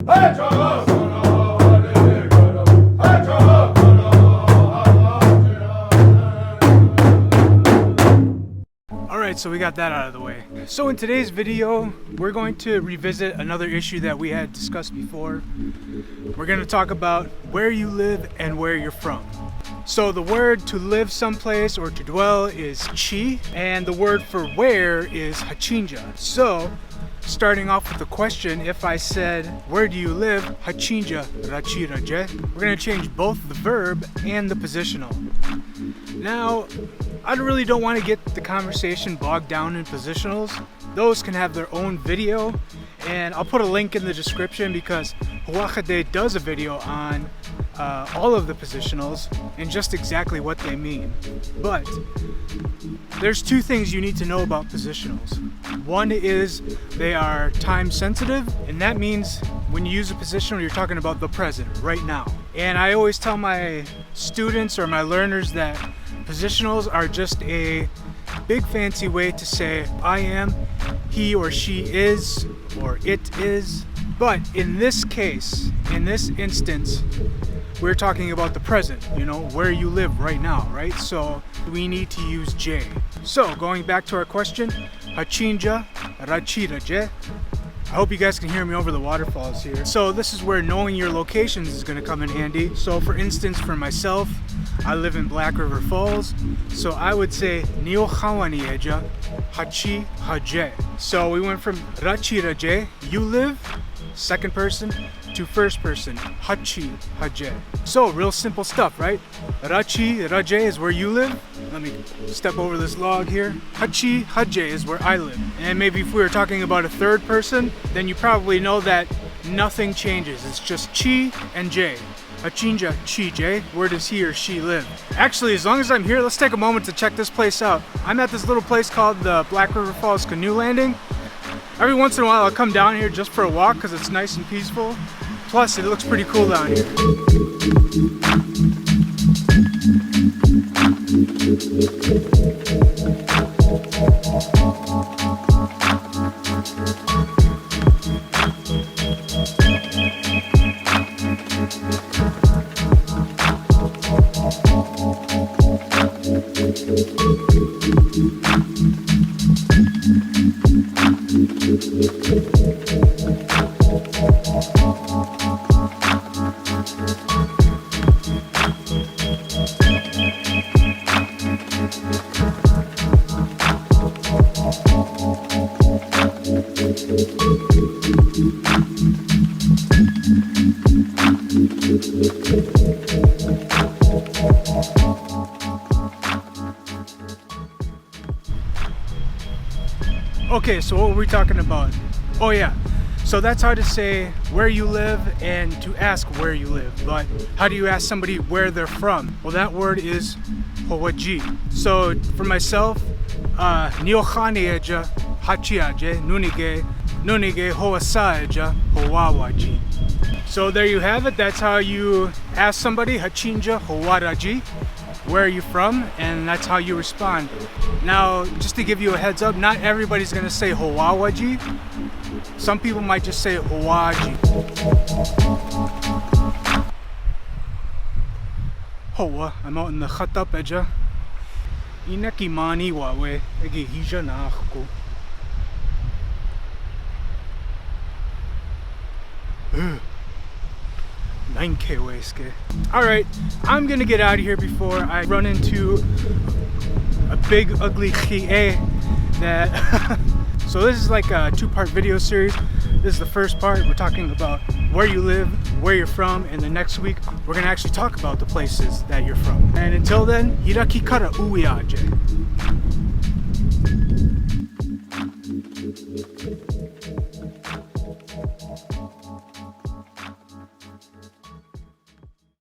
Alright, so we got that out of the way. So in today's video, we're going to revisit another issue that we had discussed before. We're going to talk about where you live and where you're from. So the word to live someplace or to dwell is Cii, and the word for where is Hachinja. So starting off with the question, if I said, where do you live? Hachinja rachi raje. We're going to change both the verb and the positional. Now, I really don't want to get the conversation bogged down in positionals. Those can have their own video, and I'll put a link in the description because Howaji does a video on all of the positionals and just exactly what they mean. But there's two things you need to know about positionals. One is they are time sensitive, and that means when you use a positional, you're talking about the present, right now. And I always tell my students or my learners that positionals are just a big fancy way to say I am, he or she is, or it is. But in this case, in this instance, we're talking about the present, you know, where you live right now, right? So we need to use J. So going back to our question, Hachinja rachi raje. I hope you guys can hear me over the waterfalls here. So this is where knowing your locations is going to come in handy. So for instance, for myself, I live in Black River Falls, so I would say Cii Howaji Cii Howaji. So we went from rachi raje, you live, second person, to first person, Cii Howaji. So real simple stuff, right? Rachi raje is where you live. Let me step over this log here. Cii Howaji is where I live. And maybe if we were talking about a third person, then you probably know that nothing changes. It's just Chi and J. Hachinja Cii J, where does he or she live? Actually, as long as I'm here, let's take a moment to check this place out. I'm at this little place called the Black River Falls Canoe Landing. Every once in a while I'll come down here just for a walk because it's nice and peaceful. Plus, it looks pretty cool down here. Okay, so what were we talking about? Oh yeah, so that's how to say where you live and to ask where you live. But how do you ask somebody where they're from? Well, that word is Howaji. So for myself, Cii Howaji Hachiaje Nunige Howasaja Howaji. So there you have it. That's how you ask somebody, Hachinja Howaji, where are you from? And that's how you respond. Now, just to give you a heads up, not everybody's gonna say Howaji. Some people might just say Howaji. Hoa, I'm out in the Khatap Eja. Inaki mani wawe, egi hija naako. Alright, I'm gonna get out of here before I run into a big ugly Cii that so this is like a two-part video series. This is the first part. We're talking about where you live, where you're from, and the next week we're gonna actually talk about the places that you're from. And until then, Hiraki kara uiaje.